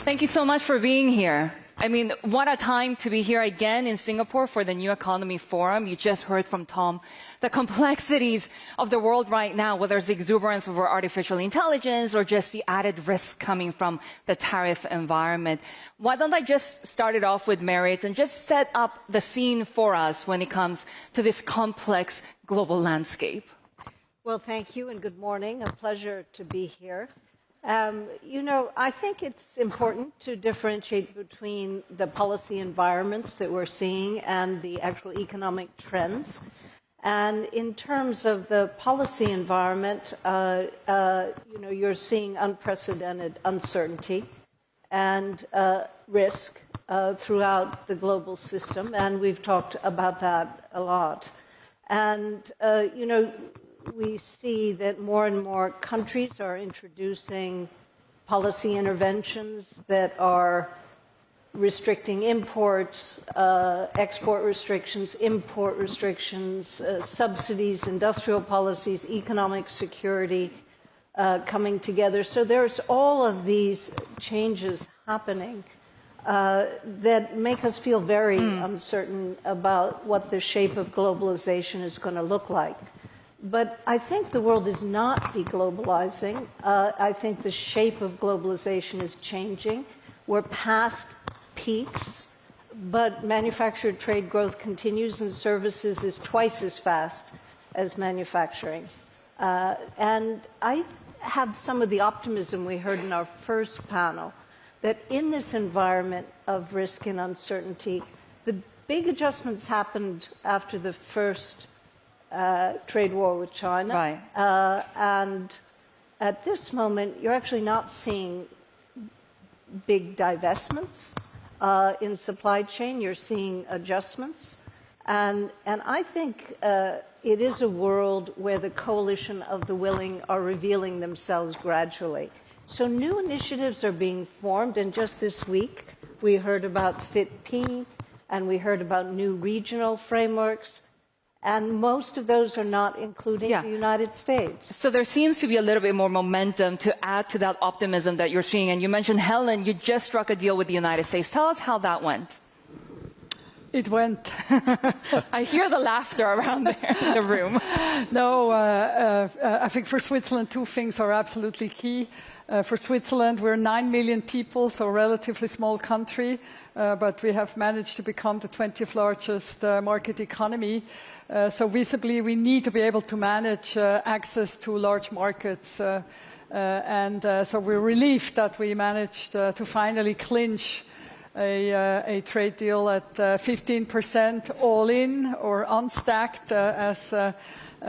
Thank you so much for being here. I mean, what a time to be here again in Singapore for the New Economy Forum. You just heard from Tom the complexities of the world right now, whether it's exuberance over artificial intelligence or just the added risk coming from the tariff environment. Why don't I just start it off with Merit and just set up the scene for us when it comes to this complex global landscape? Well, thank you and good morning. A pleasure to be here. I think it's important to differentiate between the policy environments that we're seeing and the actual economic trends. And in terms of the policy environment, you're seeing unprecedented uncertainty and risk throughout the global system, and we've talked about that a lot. And, we see that more and more countries are introducing policy interventions that are restricting imports, export restrictions, import restrictions, subsidies, industrial policies, economic security coming together. So there's all of these changes happening that make us feel very uncertain about what the shape of globalization is going to look like. But I think the world is not deglobalizing. I think the shape of globalization is changing. We're past peaks, but manufactured trade growth continues and services is twice as fast as manufacturing. And I have some of the optimism we heard in our first panel that in this environment of risk and uncertainty, the big adjustments happened after the first trade war with China. Right. And at this moment, you're actually not seeing big divestments in supply chain. You're seeing adjustments. And I think it is a world where the coalition of the willing are revealing themselves gradually. So new initiatives are being formed. And just this week, we heard about FIT-P, and we heard about new regional frameworks. And most of those are not including the United States. So there seems to be a little bit more momentum to add to that optimism that you're seeing. And you mentioned, Helen, you just struck a deal with the United States. Tell us how that went. It went. I hear the laughter around there in the room. No, I think for Switzerland, two things are absolutely key. For Switzerland, we're 9 million people, so a relatively small country, but we have managed to become the 20th largest market economy. So visibly, we need to be able to manage access to large markets. So we're relieved that we managed to finally clinch a trade deal at 15% all in or unstacked, as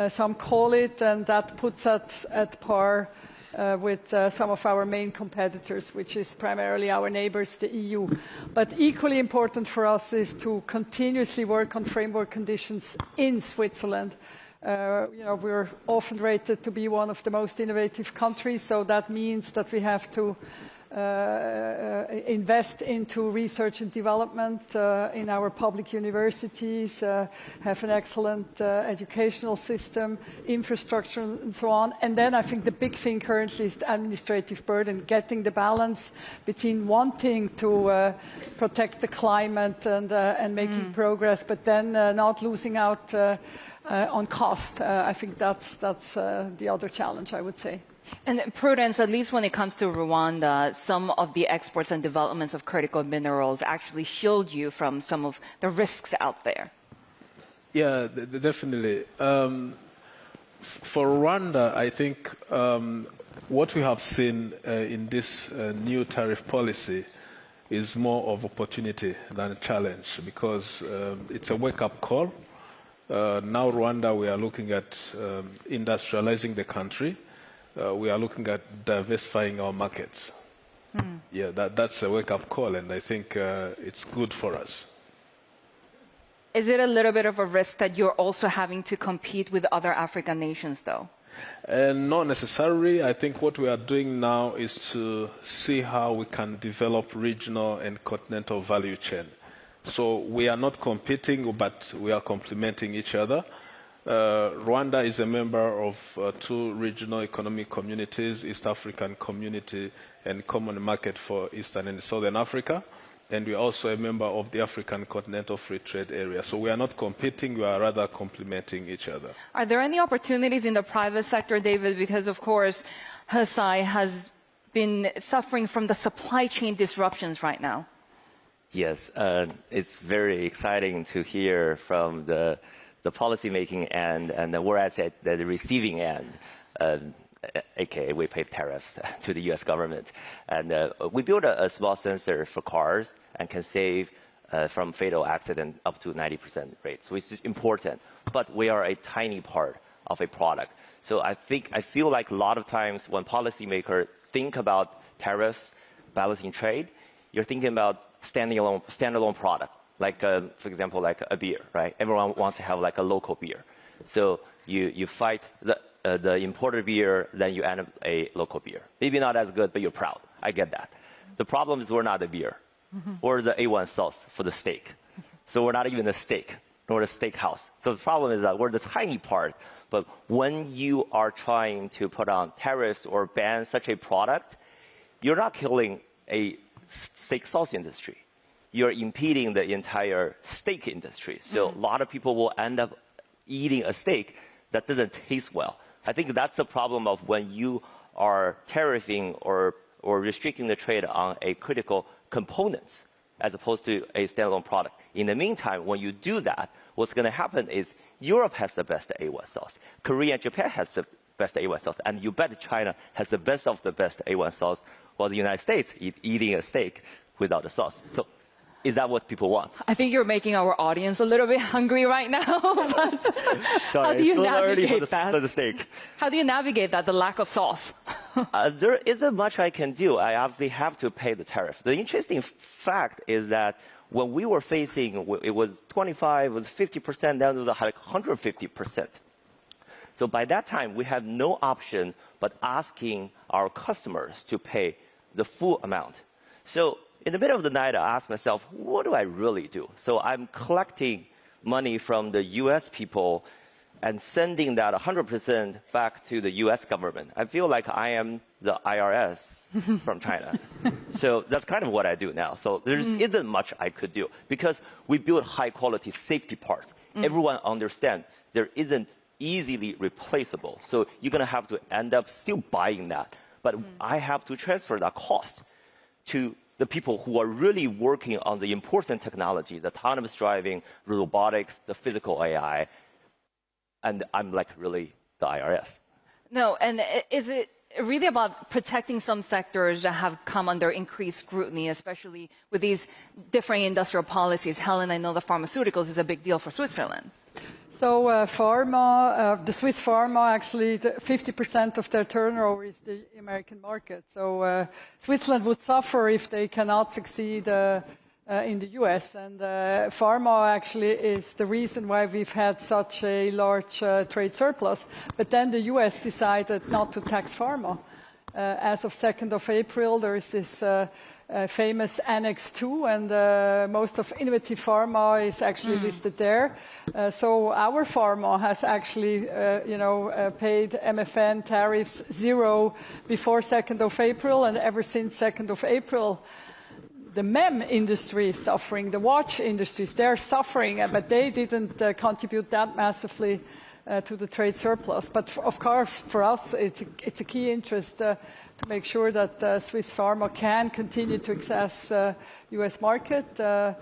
some call it, and that puts us at par with some of our main competitors, which is primarily our neighbors, the EU. But equally important for us is to continuously work on framework conditions in Switzerland. We're often rated to be one of the most innovative countries, so that means that we have to invest into research and development in our public universities, have an excellent educational system, infrastructure, and so on. And then I think the big thing currently is the administrative burden, getting the balance between wanting to protect the climate and making progress, but then not losing out on cost. I think that's the other challenge, I would say. And Prudence, at least when it comes to Rwanda, some of the exports and developments of critical minerals actually shield you from some of the risks out there. Yeah, definitely. For Rwanda, I think what we have seen in this new tariff policy is more of opportunity than a challenge, because it's a wake-up call. Now Rwanda, we are looking at industrializing the country. We are looking at diversifying our markets. Yeah, that's a wake-up call, and I think it's good for us. Is it a little bit of a risk that you're also having to compete with other African nations, though? Not necessarily. I think what we are doing now is to see how we can develop regional and continental value chain. So we are not competing, but we are complementing each other. Rwanda is a member of two regional economic communities, East African Community and common market for Eastern and Southern Africa. And we are also a member of the African Continental Free Trade Area. So we are not competing, we are rather complementing each other. Are there any opportunities in the private sector, David? Because, of course, Hesai has been suffering from the supply chain disruptions right now. Yes, it's very exciting to hear from the policymaking end, and we're at the receiving end. AKA we pay tariffs to the U.S. government. And we built a small sensor for cars and can save from fatal accident up to 90% rate. So it's important, but we are a tiny part of a product. So I feel like a lot of times when policymakers think about tariffs, balancing trade, you're thinking about standalone product, like for example, like a beer, right? Everyone wants to have like a local beer. So you fight the imported beer, then you end up a local beer. Maybe not as good, but you're proud. I get that. The problem is we're not the beer. Or the A1 sauce for the steak. So we're not even the steak, nor the steakhouse. So the problem is that we're the tiny part. But when you are trying to put on tariffs or ban such a product, you're not killing a steak sauce industry. You're impeding the entire steak industry. So a lot of people will end up eating a steak that doesn't taste well. I think that's the problem of when you are tariffing or restricting the trade on a critical components as opposed to a standalone product. In the meantime, when you do that, what's going to happen is Europe has the best A1 sauce. Korea and Japan has the best A1 sauce. And you bet China has the best of the best A1 sauce, while the United States eating a steak without the sauce. So is that what people want? I think you're making our audience a little bit hungry right now. But sorry, how do you navigate for the steak. How do you navigate that, the lack of sauce? There isn't much I can do. I obviously have to pay the tariff. The interesting fact is that when we were facing, it was 25, it was 50%, then it was like 150%. So by that time, we had no option but asking our customers to pay the full amount. So in the middle of the night, I asked myself, what do I really do? So I'm collecting money from the U.S. people and sending that 100% back to the U.S. government. I feel like I am the IRS from China. So that's kind of what I do now. So there isn't much I could do because we build high-quality safety parts. Everyone understands there isn't easily replaceable. So you're going to have to end up still buying that. But I have to transfer that cost to the people who are really working on the important technology, the autonomous driving, robotics, the physical AI, and I'm like really the IRS. No, and is it really about protecting some sectors that have come under increased scrutiny, especially with these differing industrial policies? Helen, I know the pharmaceuticals is a big deal for Switzerland. So pharma, the Swiss pharma, actually 50% of their turnover is the American market. So Switzerland would suffer if they cannot succeed in the US. And pharma actually is the reason why we've had such a large trade surplus. But then the US decided not to tax pharma. As of 2nd of April, there is this famous Annex 2, and most of innovative pharma is actually listed there. So our pharma has actually, paid MFN tariffs 0 before 2nd of April, and ever since 2nd of April, the MEM industry is suffering, the watch industries, they're suffering, but they didn't contribute that massively to the trade surplus. But of course, for us, it's a key interest to make sure that Swiss pharma can continue to access U.S. market. So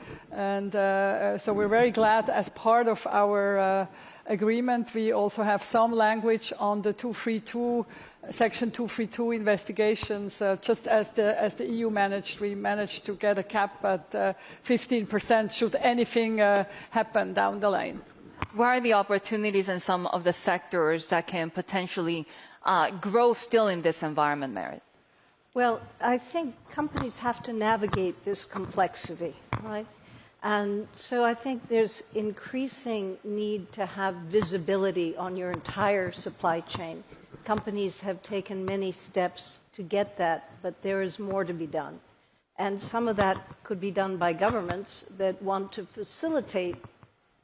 we're very glad as part of our agreement, we also have some language on the 232, Section 232 investigations. Just as the EU we managed to get a cap at 15% should anything happen down the lane. What are the opportunities in some of the sectors that can potentially grow still in this environment, Merit? Well, I think companies have to navigate this complexity, right? And so I think there's increasing need to have visibility on your entire supply chain. Companies have taken many steps to get that, but there is more to be done. And some of that could be done by governments that want to facilitate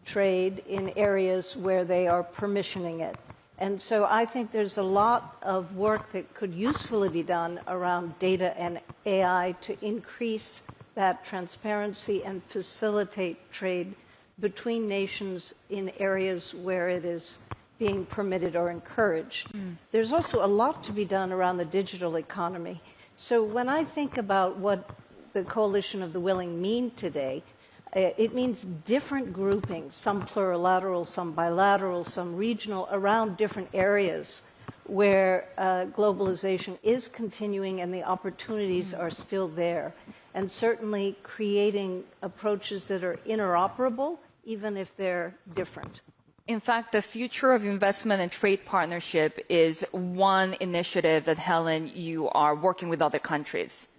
trade in areas where they are permissioning it. And so I think there's a lot of work that could usefully be done around data and AI to increase that transparency and facilitate trade between nations in areas where it is being permitted or encouraged. There's also a lot to be done around the digital economy. So when I think about what the Coalition of the Willing mean today, it means different groupings, some plurilateral, some bilateral, some regional, around different areas where globalization is continuing and the opportunities are still there. And certainly creating approaches that are interoperable, even if they're different. In fact, the future of investment and trade partnership is one initiative that, Helen, you are working with other countries.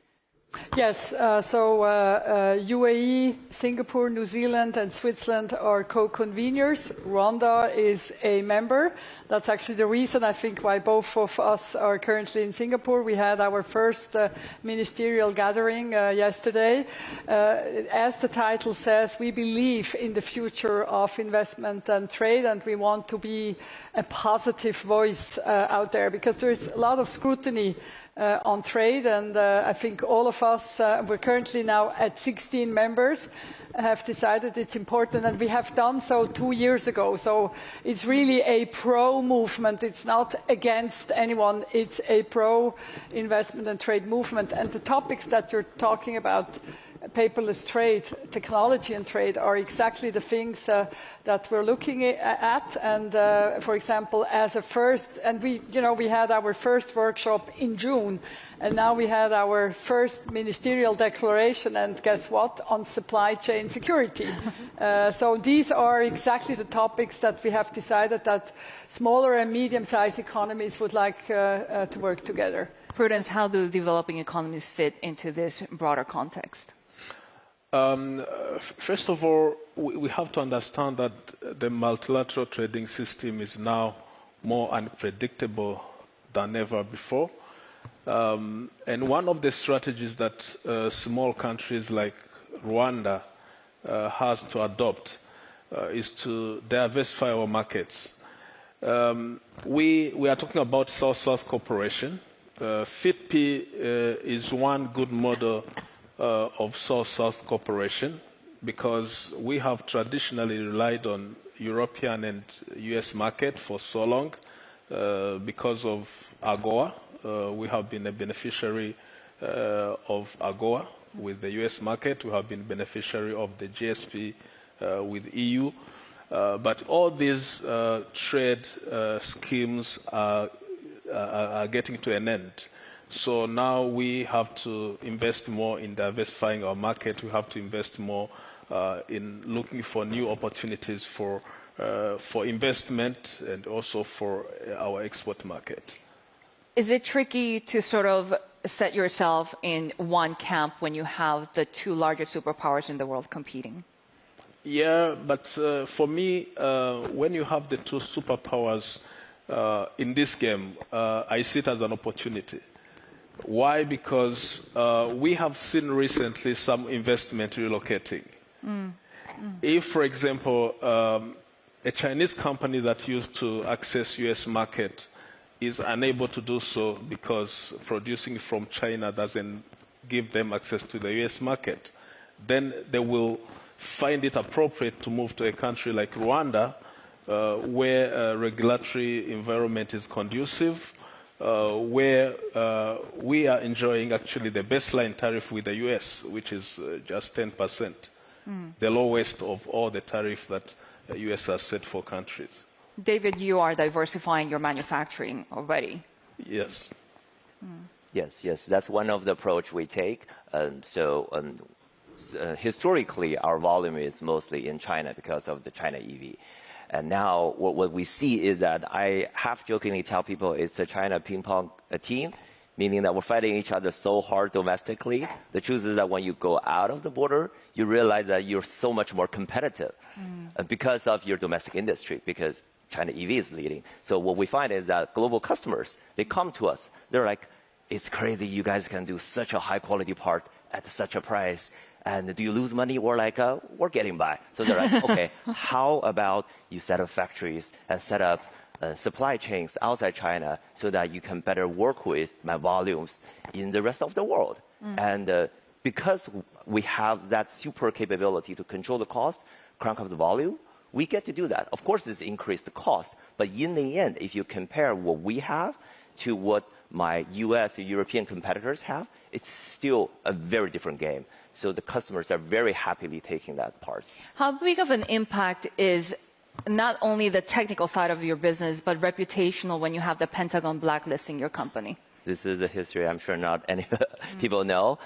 Yes, UAE, Singapore, New Zealand and Switzerland are co-conveners. Rwanda is a member. That's actually the reason, I think, why both of us are currently in Singapore. We had our first ministerial gathering yesterday. As the title says, we believe in the future of investment and trade, and we want to be a positive voice out there, because there's a lot of scrutiny on trade, and I think all of us, we're currently now at 16 members, have decided it's important, and we have done so 2 years ago. So it's really a pro-movement. It's not against anyone. It's a pro-investment and trade movement. And the topics that you're talking about, paperless trade, technology and trade, are exactly the things that we're looking at. And for example, as a first, and we had our first workshop in June, and now we had our first ministerial declaration, and guess what, on supply chain security. So these are exactly the topics that we have decided that smaller and medium-sized economies would like to work together. Prudence, how do developing economies fit into this broader context? First of all, we have to understand that the multilateral trading system is now more unpredictable than ever before. And one of the strategies that small countries like Rwanda has to adopt is to diversify our markets. We are talking about South-South cooperation. FIPP is one good model of South-South cooperation, because we have traditionally relied on European and US market for so long because of AGOA. We have been a beneficiary of AGOA with the US market. We have been beneficiary of the GSP with EU. But all these trade schemes are getting to an end. So now we have to invest more in diversifying our market. We have to invest more in looking for new opportunities for investment and also for our export market. Is it tricky to sort of set yourself in one camp when you have the two largest superpowers in the world competing? Yeah, but for me, when you have the two superpowers in this game, I see it as an opportunity. Why? Because we have seen recently some investment relocating. If, for example, a Chinese company that used to access US market is unable to do so because producing from China doesn't give them access to the US market, then they will find it appropriate to move to a country like Rwanda, where regulatory environment is conducive, where we are enjoying actually the baseline tariff with the US, which is just 10%, the lowest of all the tariff that the US has set for countries. David, you are diversifying your manufacturing already. Yes. Yes, that's one of the approach we take. Historically, our volume is mostly in China because of the China EV. And now what we see is that I half-jokingly tell people it's a China ping-pong team, meaning that we're fighting each other so hard domestically. The truth is that when you go out of the border, you realize that you're so much more competitive because of your domestic industry, because China EV is leading. So what we find is that global customers, they come to us. They're like, it's crazy you guys can do such a high-quality part at such a price. And do you lose money? We're like, we're getting by. So they're like, okay, how about you set up factories and set up supply chains outside China so that you can better work with my volumes in the rest of the world. And because we have that super capability to control the cost, crank up the volume, we get to do that. Of course, it's increased the cost, but in the end, if you compare what we have to what my US or European competitors have, it's still a very different game. So the customers are very happily taking that part. How big of an impact is not only the technical side of your business, but reputational when you have the Pentagon blacklisting your company? This is a history I'm sure not any people know.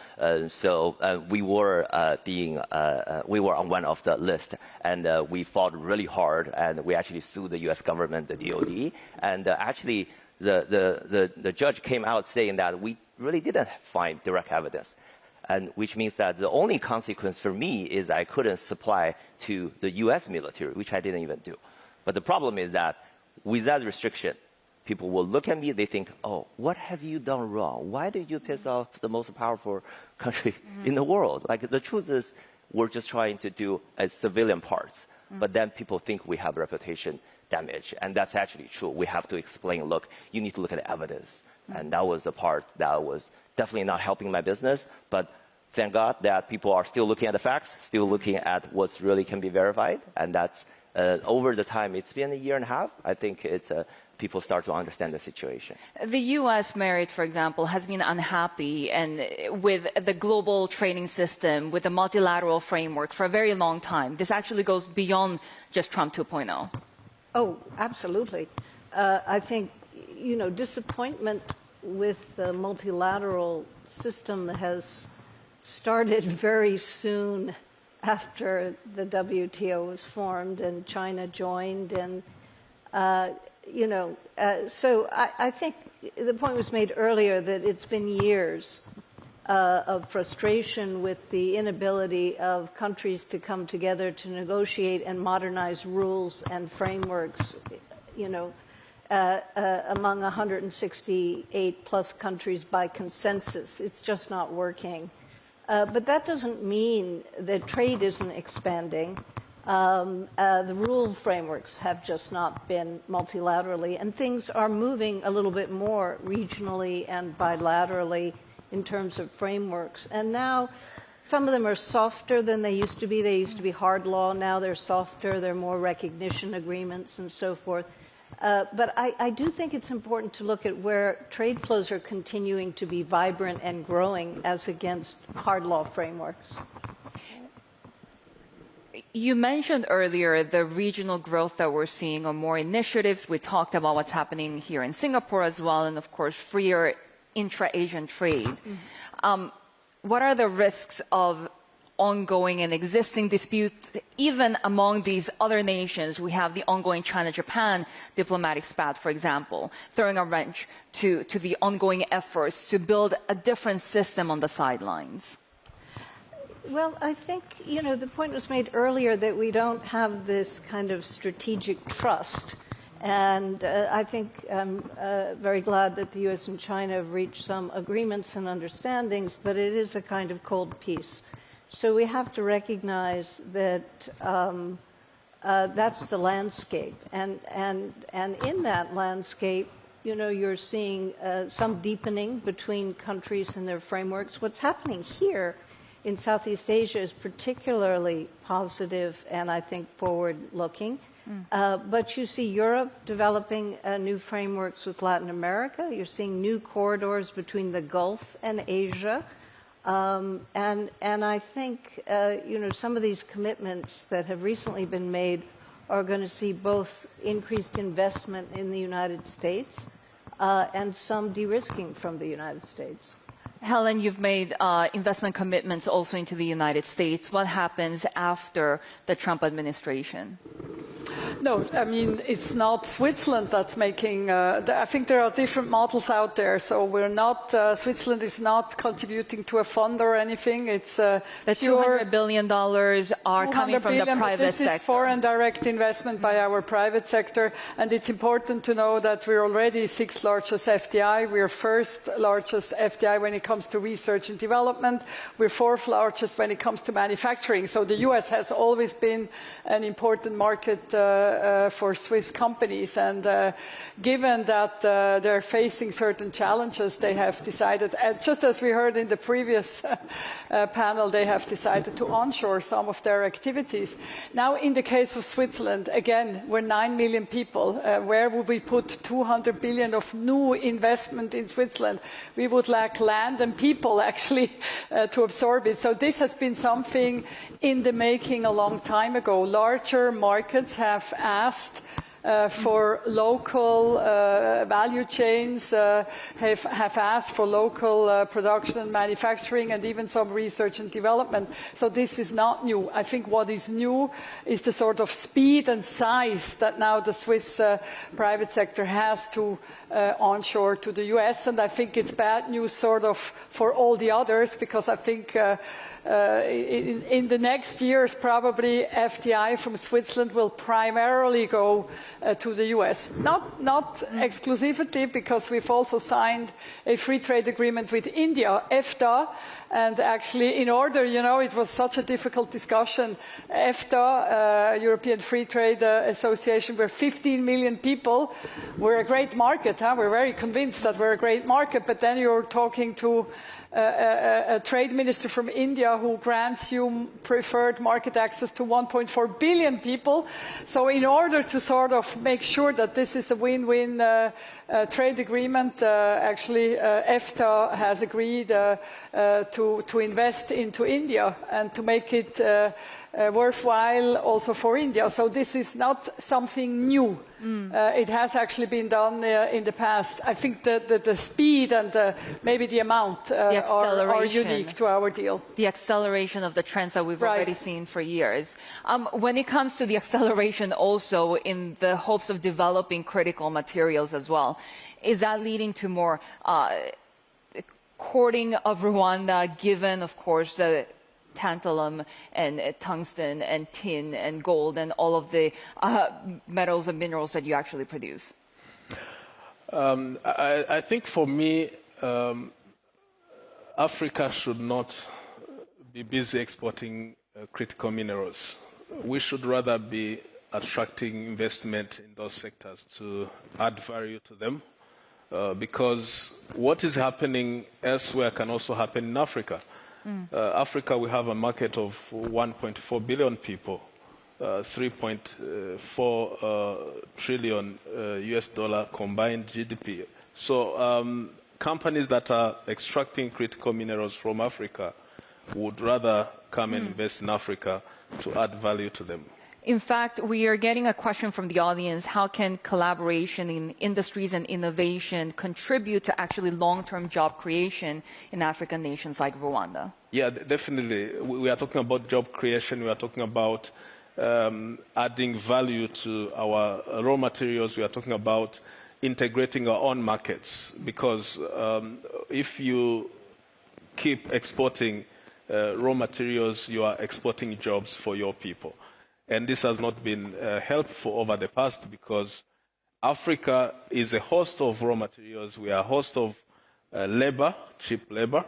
We were on one of the list, and we fought really hard, and we actually sued the U.S. government, the DoD, and actually the judge came out saying that we really didn't find direct evidence. And which means that the only consequence for me is I couldn't supply to the U.S. military, which I didn't even do. But the problem is that with that restriction, people will look at me, they think, oh, what have you done wrong? Why did you piss off the most powerful country in the world? Like, the truth is, we're just trying to do civilian parts. But then people think we have reputation damage. And that's actually true. We have to explain, look, you need to look at the evidence. And that was the part that was definitely not helping my business. But thank God that people are still looking at the facts, still looking at what's really can be verified. And that's over the time, it's been a year and a half. I think it's people start to understand the situation. The U.S. merit, for example, has been unhappy and with the global trading system, with the multilateral framework for a very long time. This actually goes beyond just Trump 2.0. Oh, absolutely. I think, disappointment with the multilateral system has started very soon after the WTO was formed and China joined. And, so I think the point was made earlier that it's been years of frustration with the inability of countries to come together to negotiate and modernize rules and frameworks, among 168 plus countries by consensus. It's just not working. But that doesn't mean that trade isn't expanding. The rule frameworks have just not been multilaterally, and things are moving a little bit more regionally and bilaterally in terms of frameworks. And now some of them are softer than they used to be. They used to be hard law. Now they're softer. They're more recognition agreements and so forth. But I do think it's important to look at where trade flows are continuing to be vibrant and growing as against hard law frameworks. You mentioned earlier the regional growth that we're seeing or more initiatives. We talked about what's happening here in Singapore as well, and of course, freer intra-Asian trade. What are the risks of ongoing and existing disputes, even among these other nations? We have the ongoing China-Japan diplomatic spat, for example, throwing a wrench to the ongoing efforts to build a different system on the sidelines. Well, I think, the point was made earlier that we don't have this kind of strategic trust. And I think I'm very glad that the U.S. and China have reached some agreements and understandings, but it is a kind of cold peace. So we have to recognize that that's the landscape. And in that landscape, you're seeing some deepening between countries and their frameworks. What's happening here in Southeast Asia is particularly positive and I think forward-looking. But you see Europe developing new frameworks with Latin America. You're seeing new corridors between the Gulf and Asia. And I think, some of these commitments that have recently been made are going to see both increased investment in the United States and some de-risking from the United States. Helen, you've made investment commitments also into the United States. What happens after the Trump administration? No, I mean, it's not Switzerland that's making, I think there are different models out there. So we're not, Switzerland is not contributing to a fund or anything. It's the $200 billion are coming from the private sector. This is foreign direct investment by our private sector. And it's important to know that we're already 6th largest FDI. We're 1st largest FDI when it comes to research and development. We're 4th largest when it comes to manufacturing. So the US has always been an important market for Swiss companies. And given that they're facing certain challenges, they have decided, just as we heard in the previous panel, they have decided to onshore some of their activities. Now, in the case of Switzerland, again, we're 9 million people. Where would we put 200 billion of new investment in Switzerland? We would lack land and people, actually, to absorb it. So this has been something in the making a long time ago. Larger markets have asked for local value chains, have asked for local production and manufacturing, and even some research and development. So this is not new. I think what is new is the sort of speed and size that now the Swiss private sector has to onshore to the US. And I think it's bad news sort of for all the others, because I think in the next years, probably FDI from Switzerland will primarily go to the US. Not exclusively, because we've also signed a free trade agreement with India, EFTA, and actually in order, it was such a difficult discussion. EFTA, European Free Trade Association, we're 15 million people. We're a great market. We're very convinced that we're a great market, but then you're talking to a trade minister from India who grants you preferred market access to 1.4 billion people. So in order to sort of make sure that this is a win-win trade agreement, actually EFTA has agreed to invest into India and to make it worthwhile also for India. So this is not something new. It has actually been done in the past. I think that the speed and maybe the amount are unique to our deal. The acceleration of the trends that we've already seen for years. When it comes to the acceleration also in the hopes of developing critical materials as well, is that leading to more courting of Rwanda, given, of course, the tantalum and tungsten and tin and gold and all of the metals and minerals that you actually produce? I think for me, Africa should not be busy exporting critical minerals. We should rather be attracting investment in those sectors to add value to them, because what is happening elsewhere can also happen in Africa. Africa, we have a market of 1.4 billion people, 3.4 trillion US dollar combined GDP. So companies that are extracting critical minerals from Africa would rather come and invest in Africa to add value to them. In fact, we are getting a question from the audience. How can collaboration in industries and innovation contribute to actually long-term job creation in African nations like Rwanda? Yeah, definitely. We are talking about job creation. We are talking about adding value to our raw materials. We are talking about integrating our own markets. Because if you keep exporting raw materials, you are exporting jobs for your people. And this has not been helpful over the past, because Africa is a host of raw materials. We are a host of labor, cheap labor,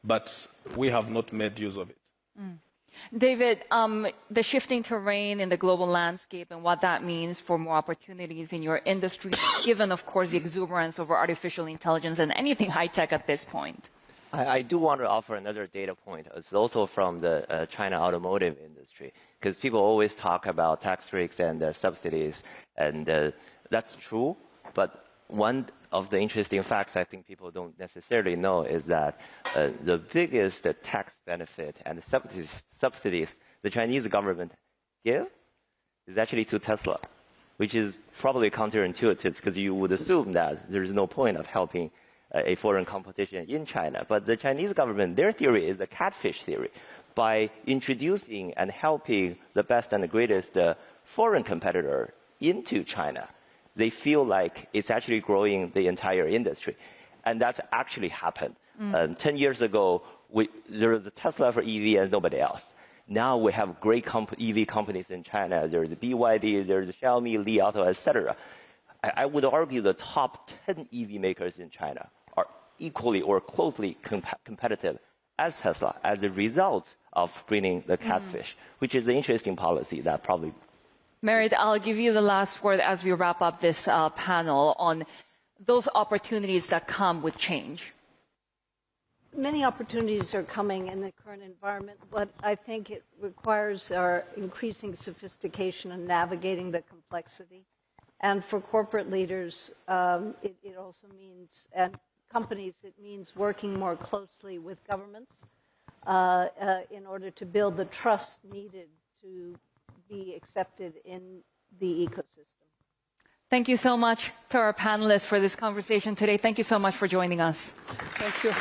but we have not made use of it. David, the shifting terrain in the global landscape and what that means for more opportunities in your industry, given, of course, the exuberance over artificial intelligence and anything high-tech at this point. I do want to offer another data point. It's also from the China automotive industry, because people always talk about tax breaks and subsidies, and that's true. But one of the interesting facts I think people don't necessarily know is that the biggest tax benefit and subsidies the Chinese government give is actually to Tesla, which is probably counterintuitive, because you would assume that there is no point of helping a foreign competition in China. But the Chinese government, their theory is the catfish theory. By introducing and helping the best and the greatest foreign competitor into China, they feel like it's actually growing the entire industry. And that's actually happened. 10 years ago, there was a Tesla for EV and nobody else. Now we have great EV companies in China. There's BYD, there's Xiaomi, Li Auto, etc. I would argue the top 10 EV makers in China are equally or closely competitive as Tesla as a result of screening the catfish, which is an interesting policy that probably Merit, I'll give you the last word as we wrap up this panel on those opportunities that come with change. Many opportunities are coming in the current environment, but I think it requires our increasing sophistication in navigating the complexity. And for corporate leaders, it also means, and companies, it means working more closely with governments in order to build the trust needed to be accepted in the ecosystem. Thank you so much to our panelists for this conversation today. Thank you so much for joining us. Thank you.